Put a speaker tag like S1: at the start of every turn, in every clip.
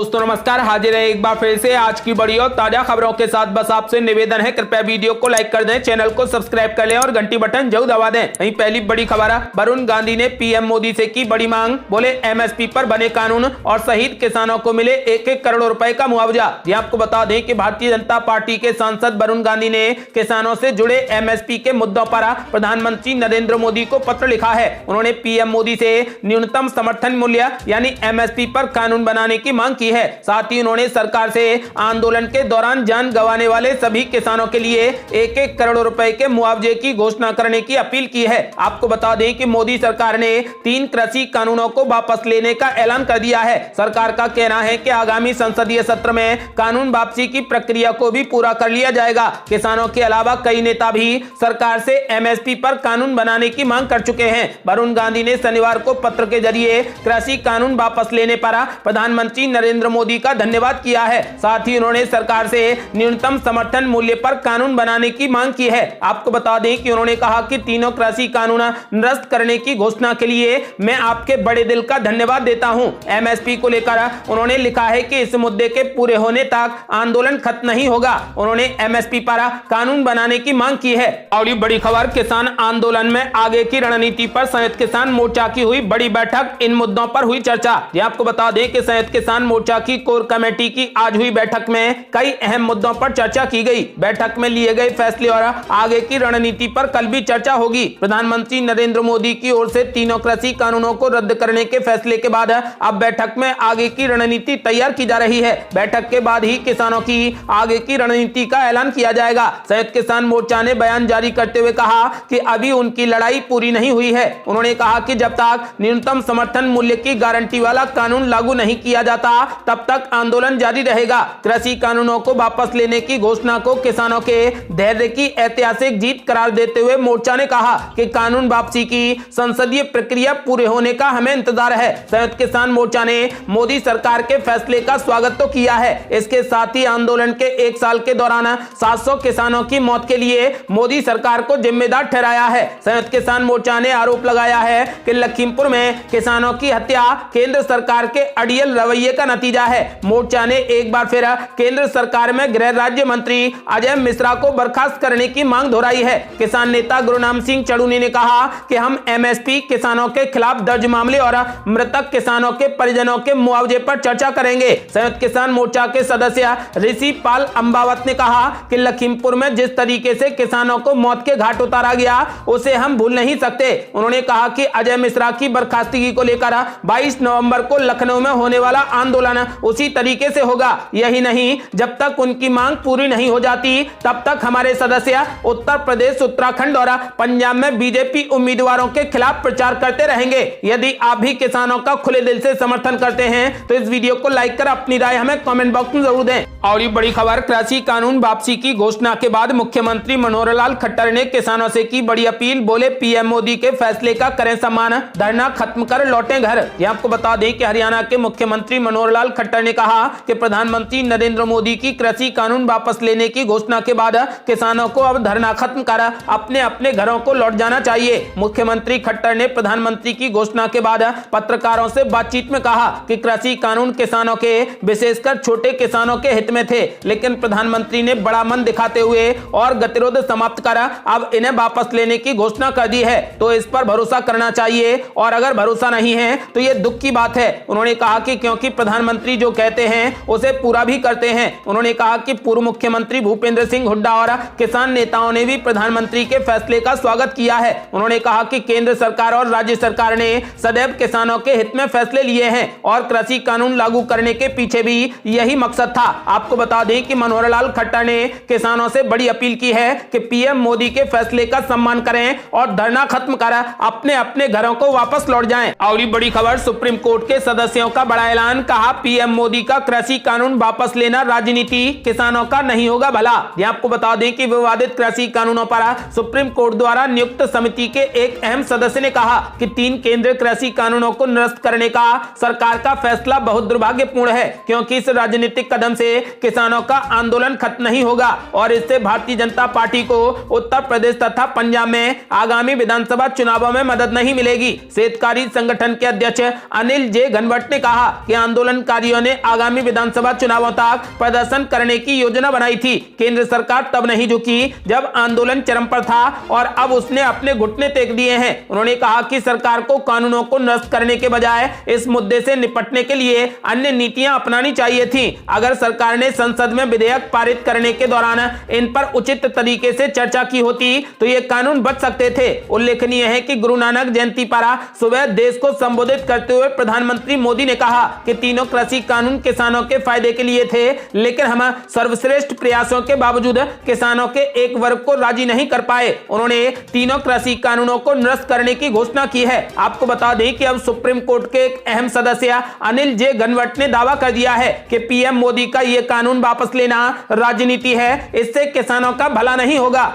S1: दोस्तों नमस्कार, हाजिर है एक बार फिर से आज की बड़ी और ताजा खबरों के साथ। बस आपसे निवेदन है, कृपया वीडियो को लाइक कर दें, चैनल को सब्सक्राइब कर लें और घंटी बटन जरूर दबा दें। वहीं पहली बड़ी खबर है, वरुण गांधी ने पीएम मोदी से की बड़ी मांग, बोले एमएसपी पर बने कानून और शहीद किसानों को मिले 1-1 करोड़ रुपए का मुआवजा। ये आपको बता दें कि भारतीय जनता पार्टी के सांसद वरुण गांधी ने किसानों से जुड़े एमएसपी के मुद्दों पर प्रधानमंत्री नरेंद्र मोदी को पत्र लिखा है। उन्होंने पीएम मोदी से न्यूनतम समर्थन मूल्य यानी एमएसपी पर कानून बनाने की मांग की है। साथ ही उन्होंने सरकार से आंदोलन के दौरान जान गंवाने वाले सभी किसानों के लिए 1-1 करोड़ रुपए के मुआवजे की घोषणा करने की अपील की है। आपको बता दें कि मोदी सरकार ने 3 कृषि कानूनों को वापस लेने का ऐलान कर दिया है। सरकार का कहना है कि आगामी संसदीय सत्र में कानून वापसी की प्रक्रिया को भी पूरा कर लिया जाएगा। किसानों के अलावा कई नेता भी सरकार से एमएसपी पर कानून बनाने की मांग कर चुके हैं। वरुण गांधी ने शनिवार को पत्र के जरिए कृषि कानून वापस लेने पर प्रधानमंत्री नरेंद्र मोदी का धन्यवाद किया है। साथ ही उन्होंने सरकार से न्यूनतम समर्थन मूल्य पर कानून बनाने की मांग की है। आपको बता दें कि उन्होंने कहा कि तीनों कृषि कानून निरस्त करने की घोषणा के लिए मैं आपके बड़े दिल का धन्यवाद देता हूं। एमएसपी को लेकर उन्होंने लिखा है कि इस मुद्दे के पूरे होने तक आंदोलन खत्म नहीं होगा। उन्होंने एमएसपी पर कानून बनाने की मांग की है। और बड़ी खबर, किसान आंदोलन में आगे की रणनीति पर संयुक्त किसान मोर्चा की हुई बड़ी बैठक, इन मुद्दों पर हुई चर्चा। ये आपको बता दें कि संयुक्त किसान मोर्चा की कोर कमेटी की आज हुई बैठक में कई अहम मुद्दों पर चर्चा की गई। बैठक में लिए गए फैसले और आगे की रणनीति पर कल भी चर्चा होगी। प्रधानमंत्री नरेंद्र मोदी की ओर से तीनों कृषि कानूनों को रद्द करने के फैसले के बाद अब बैठक में आगे की रणनीति तैयार की जा रही है। बैठक के बाद ही किसानों की आगे की रणनीति का ऐलान किया जाएगा। संयुक्त किसान मोर्चा ने बयान जारी करते हुए कहा कि अभी उनकी लड़ाई पूरी नहीं हुई है। उन्होंने कहा कि जब तक न्यूनतम समर्थन मूल्य की गारंटी वाला कानून लागू नहीं किया जाता तब तक आंदोलन जारी रहेगा। कृषि कानूनों को वापस लेने की घोषणा को किसानों के धैर्य की ऐतिहासिक जीत करार देते हुए मोर्चा ने कहा कि कानून वापसी की संसदीय प्रक्रिया पूरे होने का हमें इंतजार है। संयुक्त किसान मोर्चा ने मोदी सरकार के फैसले का स्वागत तो किया है। इसके साथ ही आंदोलन के 1 साल के दौरान 700 किसानों की मौत के लिए मोदी सरकार को जिम्मेदार ठहराया है। संयुक्त किसान मोर्चा ने आरोप लगाया है कि लखीमपुर में किसानों की हत्या केंद्र सरकार के अड़ियल रवैये का नतीजा है। मोर्चा ने एक बार फिर केंद्र सरकार में गृह राज्य मंत्री अजय मिश्रा को बर्खास्त करने की मांग दोहराई है। किसान नेता गुरुनाम सिंह चड़ूनी ने कहा कि हम एमएसपी किसानों के खिलाफ दर्ज मामले और मृतक किसानों के परिजनों के मुआवजे पर चर्चा करेंगे। संयुक्त किसान मोर्चा के सदस्य ऋषि पाल अंबावत ने कहा कि लखीमपुर में जिस तरीके से किसानों को मौत के घाट उतारा गया उसे हम भूल नहीं सकते। उन्होंने कहा कि अजय मिश्रा की बर्खास्तगी को लेकर 22 नवंबर को लखनऊ में होने वाला आंदोलन उसी तरीके से होगा। यही नहीं, जब तक उनकी मांग पूरी नहीं हो जाती तब तक हमारे सदस्य उत्तर प्रदेश, उत्तराखंड और पंजाब में बीजेपी उम्मीदवारों के खिलाफ प्रचार करते रहेंगे। यदि आप भी किसानों का खुले दिल से समर्थन करते हैं तो इस वीडियो को लाइक कर अपनी राय हमें कमेंट बॉक्स में जरूर दें। और ये बड़ी खबर, कृषि कानून वापसी की घोषणा के बाद मुख्यमंत्री मनोहर लाल खट्टर ने किसानों से की बड़ी अपील, बोले पीएम मोदी के फैसले का करें सम्मान, धरना खत्म कर लौटें घर। ये आपको बता दें कि हरियाणा के मुख्यमंत्री मनोहर लाल खट्टर ने कहा कि प्रधानमंत्री नरेंद्र मोदी की कृषि कानून वापस लेने की घोषणा के बाद किसानों को अब धरना खत्म कर अपने अपने घरों को लौट जाना चाहिए। मुख्यमंत्री खट्टर ने प्रधानमंत्री की घोषणा के बाद पत्रकारों से बातचीत में कहा कि कृषि कानून किसानों के, विशेषकर छोटे किसानों के हित में थे, लेकिन प्रधानमंत्री ने बड़ा मन दिखाते हुए और गतिरोध समाप्त कर अब इन्हें वापस लेने की घोषणा कर दी है, तो इस पर भरोसा करना चाहिए और अगर भरोसा नहीं है तो यह दुख की बात है। उन्होंने कहा कि क्योंकि प्रधानमंत्री जो कहते हैं उसे पूरा भी करते हैं। उन्होंने कहा कि पूर्व मुख्यमंत्री भूपेंद्र सिंह हुड्डा और किसान नेताओं ने भी प्रधानमंत्री के फैसले का स्वागत किया है। उन्होंने कहा कि केंद्र सरकार और राज्य सरकार ने सदैव किसानों के हित में फैसले लिए हैं और कृषि कानून लागू करने के पीछे भी यही मकसद था। आपको बता दें कि मनोहर लाल खट्टर ने किसानों से बड़ी अपील की है कि पीएम मोदी के फैसले का सम्मान करें और धरना खत्म कर अपने अपने घरों को वापस लौट जाएं। और बड़ी खबर, सुप्रीम कोर्ट के सदस्यों का बड़ा ऐलान, कहा पीएम मोदी का कृषि कानून वापस लेना राजनीति, किसानों का नहीं होगा भला। ये आपको बता दें कि विवादित कृषि कानूनों पर सुप्रीम कोर्ट द्वारा नियुक्त समिति के एक अहम सदस्य ने कहा कि 3 केंद्रीय कृषि कानूनों को निरस्त करने का सरकार का फैसला बहुत दुर्भाग्यपूर्ण है, क्योंकि इस राजनीतिक कदम से किसानों का आंदोलन खत्म नहीं होगा और इससे भारतीय जनता पार्टी को उत्तर प्रदेश तथा पंजाब में आगामी विधानसभा चुनावों में मदद नहीं मिलेगी। शेतकारी संगठन के अध्यक्ष अनिल जे घनवट ने कहा कि आंदोलन अधिकारियों ने आगामी विधानसभा चुनावों तक प्रदर्शन करने की योजना बनाई थी। केंद्र सरकार तब नहीं झुकी जब आंदोलन चरम पर था और अब उसने अपने घुटने टेक दिए हैं। उन्होंने कहा कि सरकार को कानूनों को नष्ट करने के बजाय इस मुद्दे से निपटने के लिए अन्य नीतियां अपनानी चाहिए थी। अगर सरकार ने संसद में विधेयक पारित करने के दौरान इन पर उचित तरीके से चर्चा की होती तो ये कानून बच सकते थे। उल्लेखनीय है कि गुरु नानक जयंती पर सुबह देश को संबोधित करते हुए प्रधानमंत्री मोदी ने कहा कि तीनों कृषि कानून किसानों के फायदे के लिए थे, लेकिन हम सर्वश्रेष्ठ प्रयासों के बावजूद किसानों के एक वर्ग को राजी नहीं कर पाए। उन्होंने तीनों कृषि कानूनों को निरस्त करने की घोषणा की है। आपको बता दें कि अब सुप्रीम कोर्ट के एक अहम सदस्य अनिल जे घनवट ने दावा कर दिया है कि पीएम मोदी का यह कानून वापस लेना राजनीति है, इससे किसानों का भला नहीं होगा।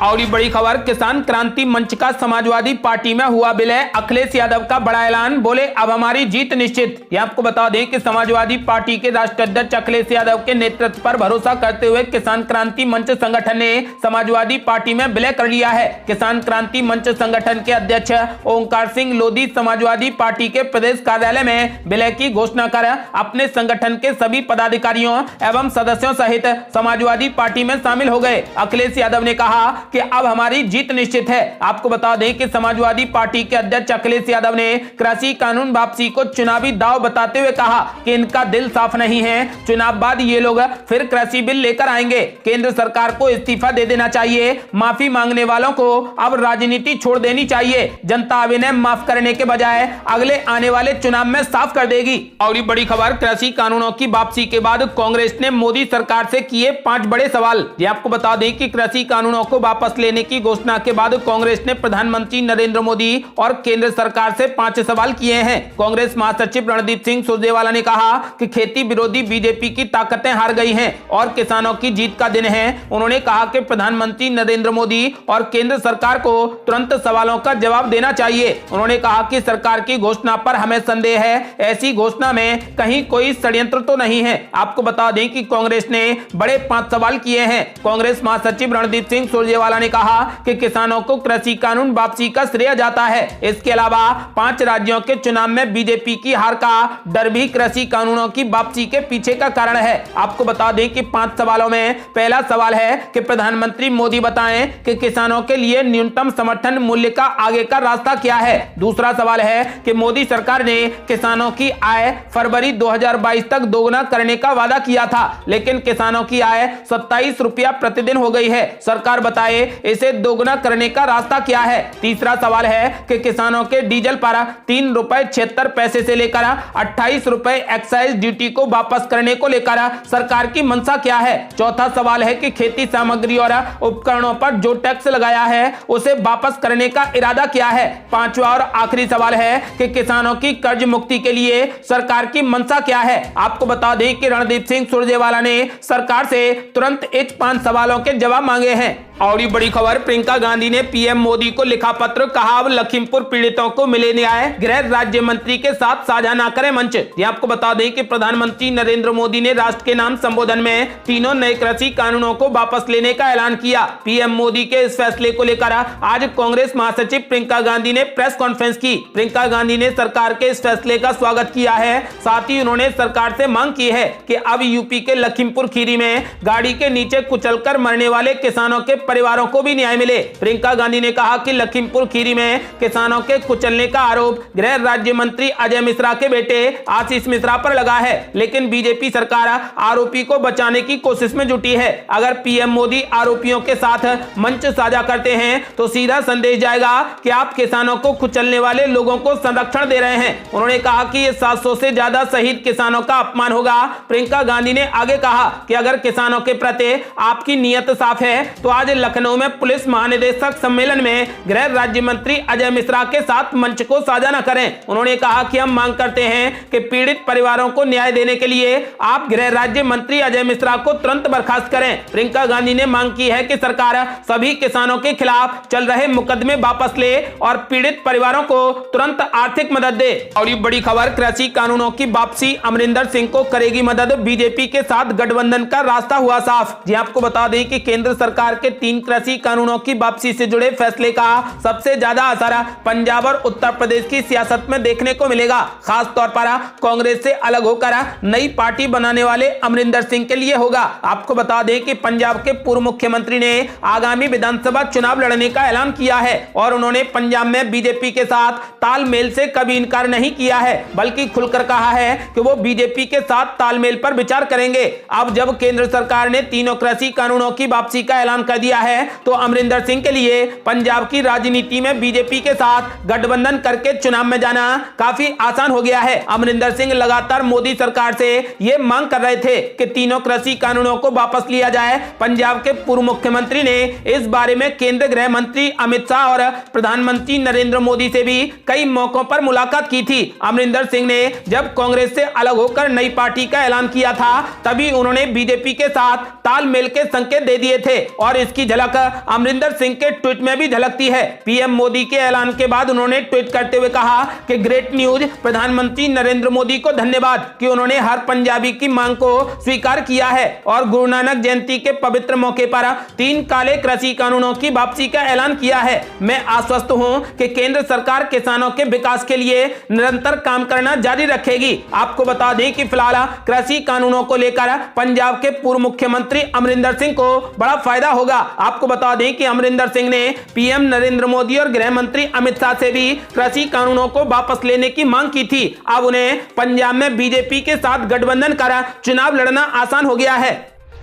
S1: और बड़ी खबर, किसान क्रांति मंच का समाजवादी पार्टी में हुआ विलय, अखिलेश यादव का बड़ा ऐलान, बोले अब हमारी जीत निश्चित। ये आपको बता दें कि समाजवादी पार्टी के राष्ट्रीय अध्यक्ष अखिलेश यादव के नेतृत्व पर भरोसा करते हुए किसान क्रांति मंच संगठन ने समाजवादी पार्टी में विलय कर लिया है। किसान क्रांति मंच संगठन के अध्यक्ष ओंकार सिंह लोधी समाजवादी पार्टी के प्रदेश कार्यालय में विलय की घोषणा कर अपने संगठन के सभी पदाधिकारियों एवं सदस्यों सहित समाजवादी पार्टी में शामिल हो गए। अखिलेश यादव ने कहा कि अब हमारी जीत निश्चित है। आपको बता दें कि समाजवादी पार्टी के अध्यक्ष अखिलेश यादव ने कृषि कानून वापसी को चुनावी दांव बताते हुए कहा कि इनका दिल साफ नहीं है, चुनाव बाद ये लोग फिर कृषि बिल लेकर आएंगे। केंद्र सरकार को इस्तीफा दे देना चाहिए, माफी मांगने वालों को अब राजनीति छोड़ देनी चाहिए। जनता अब इन्हें माफ करने के बजाय अगले आने वाले चुनाव में साफ कर देगी। और ये बड़ी खबर, कृषि कानूनों की वापसी के बाद कांग्रेस ने मोदी सरकार से किए 5 बड़े सवाल। ये आपको बता दें कि कृषि कानूनों को वापस लेने की घोषणा के बाद कांग्रेस ने प्रधानमंत्री नरेंद्र मोदी और केंद्र सरकार से 5 सवाल किए हैं। कांग्रेस महासचिव रणदीप सिंह सुरजेवाला ने कहा कि खेती विरोधी बीजेपी की ताकतें हार गई हैं और किसानों की जीत का दिन है। उन्होंने कहा कि प्रधानमंत्री नरेंद्र मोदी और केंद्र सरकार को तुरंत सवालों का जवाब देना चाहिए। उन्होंने कहा कि सरकार की घोषणा पर हमें संदेह है, ऐसी घोषणा में कहीं कोई षड्यंत्र तो नहीं है। आपको बता दें कि कांग्रेस ने बड़े 5 सवाल किए हैं। कांग्रेस महासचिव रणदीप सिंह सुरजेवाला ने कहा कि किसानों को कृषि कानून वापसी का श्रेय जाता है। इसके अलावा 5 राज्यों के चुनाव में बीजेपी की हार का डर भी कृषि कानूनों की वापसी के पीछे का कारण है। आपको बता दें कि 5 सवालों में पहला सवाल है कि प्रधानमंत्री मोदी बताएं कि किसानों के लिए न्यूनतम समर्थन मूल्य का आगे का रास्ता क्या है। दूसरा सवाल है कि मोदी सरकार ने किसानों की आय फरवरी 2022 तक दोगुना करने का वादा किया था, लेकिन किसानों की आय 27 रुपया प्रतिदिन हो गई है। सरकार बताए इसे दोगुना करने का रास्ता क्या है। तीसरा सवाल है कि किसानों के डीजल पर 3 रुपए 76 पैसे से लेकर 28 रुपए एक्साइज ड्यूटी को वापस करने को लेकर सरकार की मंशा क्या है। चौथा सवाल है कि खेती सामग्री और उपकरणों पर जो टैक्स लगाया है उसे वापस करने का इरादा क्या है। पांचवा और आखिरी सवाल है कि किसानों की कर्ज मुक्ति के लिए सरकार की मंशा क्या है। आपको बता दें कि रणदीप सिंह सुरजेवाला ने सरकार से तुरंत इन 5 सवालों के जवाब मांगे हैं। और ये बड़ी खबर, प्रियंका गांधी ने पीएम मोदी को लिखा पत्र, कहा अब लखीमपुर पीड़ितों को मिले न्याय, गृह राज्य मंत्री के साथ साझा ना करें मंच। ये आपको बता दें कि प्रधानमंत्री नरेंद्र मोदी ने राष्ट्र के नाम संबोधन में तीनों नए कृषि कानूनों को वापस लेने का ऐलान किया। पीएम मोदी के इस फैसले को लेकर आज कांग्रेस महासचिव प्रियंका गांधी ने प्रेस कॉन्फ्रेंस की। प्रियंका गांधी ने सरकार के इस फैसले का स्वागत किया है। साथ ही उन्होंने सरकार से मांग की है कि अब यूपी के लखीमपुर खीरी में गाड़ी के नीचे कुचलकर मरने वाले किसानों के परिवारों को भी न्याय मिले। प्रियंका गांधी ने कहा कि लखीमपुर खीरी में किसानों के कुचलने का आरोप गृह राज्य मंत्री अजय मिश्रा के बेटे आशीष मिश्रा पर लगा है, लेकिन बीजेपी सरकार आरोपी को बचाने की कोशिश में जुटी है। अगर पीएम मोदी आरोपियों के साथ मंच साझा करते हैं तो सीधा संदेश जाएगा कि आप किसानों को कुचलने वाले लोगों को संरक्षण दे रहे हैं। उन्होंने कहा कि ये 700 से ज्यादा शहीद किसानों का अपमान होगा। प्रियंका गांधी ने आगे कहा कि अगर किसानों के प्रति आपकी नीयत साफ है तो आज लखनऊ में पुलिस महानिदेशक सम्मेलन में गृह राज्य मंत्री अजय मिश्रा के साथ मंच को साझा न करें। उन्होंने कहा कि हम मांग करते हैं कि पीड़ित परिवारों को न्याय देने के लिए आप गृह राज्य मंत्री अजय मिश्रा को तुरंत बर्खास्त करें। प्रियंका गांधी ने मांग की है कि सरकार सभी किसानों के खिलाफ चल रहे मुकदमे वापस ले और पीड़ित परिवारों को तुरंत आर्थिक मदद दे। और ये बड़ी खबर, कृषि कानूनों की वापसी, अमरिंदर सिंह को करेगी मदद, बीजेपी के साथ गठबंधन का रास्ता हुआ साफ। जी आपको बता दें कि केंद्र सरकार के 3 कृषि कानूनों की वापसी से जुड़े फैसले का सबसे ज्यादा असर पंजाब और उत्तर प्रदेश की सियासत में देखने को मिलेगा। खास तौर पर कांग्रेस से अलग होकर नई पार्टी बनाने वाले अमरिंदर सिंह के लिए होगा। आपको बता दें कि पंजाब के पूर्व मुख्यमंत्री ने आगामी विधानसभा चुनाव लड़ने का ऐलान किया है और उन्होंने पंजाब में बीजेपी के साथ तालमेल से कभी इनकार नहीं किया है, बल्कि खुलकर कहा है कि वो बीजेपी के साथ तालमेल पर विचार करेंगे। अब जब केंद्र सरकार ने तीनों कृषि कानूनों की वापसी का ऐलान कर दिया है तो अमरिंदर सिंह के लिए पंजाब की राजनीति में बीजेपी के साथ गठबंधन करके चुनाव में जाना काफी आसान हो गया है। अमरिंदर सिंह लगातार मोदी सरकार से यह मांग कर रहे थे कि तीनों कृषि कानूनों को वापस लिया जाए। पंजाब के पूर्व मुख्यमंत्री ने इस बारे में केंद्रीय गृह मंत्री अमित शाह और प्रधानमंत्री नरेंद्र मोदी से भी कई मौकों पर मुलाकात की थी। अमरिंदर सिंह ने जब कांग्रेस से अलग होकर नई पार्टी का ऐलान किया था तभी उन्होंने बीजेपी के साथ तालमेल के संकेत दे दिए थे और इसकी झलक अमरिंदर सिंह के ट्वीट में भी झलकती है। पीएम मोदी के ऐलान के बाद उन्होंने ट्वीट करते हुए कहा कि ग्रेट न्यूज, प्रधानमंत्री नरेंद्र मोदी को धन्यवाद कि उन्होंने हर पंजाबी की मांग को स्वीकार किया है और गुरु नानक जयंती के पवित्र मौके पर 3 काले कृषि कानूनों की वापसी का ऐलान किया है। मैं आश्वस्त हूं कि केंद्र सरकार किसानों के विकास के लिए निरंतर काम करना जारी रखेगी। आपको बता दें कि फिलहाल कृषि कानूनों को लेकर पंजाब के पूर्व मुख्यमंत्री अमरिंदर सिंह को बड़ा फायदा होगा। आपको बता दें कि अमरिंदर सिंह ने पीएम नरेंद्र मोदी और गृह मंत्री अमित शाह से भी कृषि कानूनों को वापस लेने की मांग की थी। अब उन्हें पंजाब में बीजेपी के साथ गठबंधन कर चुनाव लड़ना आसान हो गया है।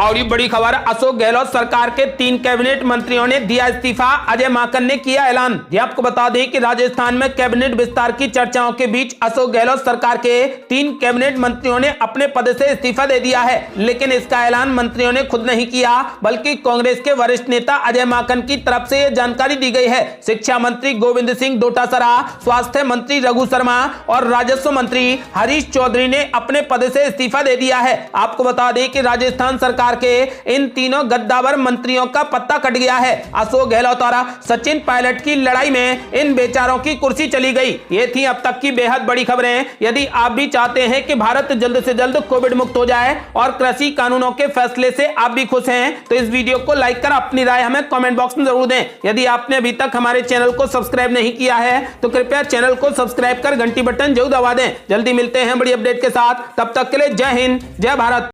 S1: और ये बड़ी खबर, अशोक गहलोत सरकार के 3 कैबिनेट मंत्रियों ने दिया इस्तीफा, अजय माकन ने किया ऐलान। ये आपको बता दें कि राजस्थान में कैबिनेट विस्तार की चर्चाओं के बीच अशोक गहलोत सरकार के 3 कैबिनेट मंत्रियों ने अपने पद से इस्तीफा दे दिया है, लेकिन इसका ऐलान मंत्रियों ने खुद नहीं किया बल्कि कांग्रेस के वरिष्ठ नेता अजय माकन की तरफ से यह जानकारी दी गई है। शिक्षा मंत्री गोविंद सिंह डोटासरा, स्वास्थ्य मंत्री रघु शर्मा और राजस्व मंत्री हरीश चौधरी ने अपने पद से इस्तीफा दे दिया है। आपको बता दें कि राजस्थान सरकार के इन तीनों गद्दावर मंत्रियों का पत्ता कट गया है। अशोक गहलोत और सचिन पायलट की लड़ाई में इन बेचारों की कुर्सी चली गई। ये थी अब तक की बेहद बड़ी खबरें। यदि आप भी चाहते हैं कि भारत जल्द से जल्द कोविड मुक्त हो जाए और कृषि कानूनों के फैसले से आप भी खुश हैं तो इस वीडियो को लाइक कर अपनी राय हमें कमेंट बॉक्स में जरूर दें। यदि आपने अभी तक हमारे चैनल को सब्सक्राइब नहीं किया है तो कृपया चैनल को सब्सक्राइब कर घंटी बटन जरूर दबा दें। जल्दी मिलते हैं बड़ी अपडेट के साथ, तब तक के लिए जय हिंद, जय भारत।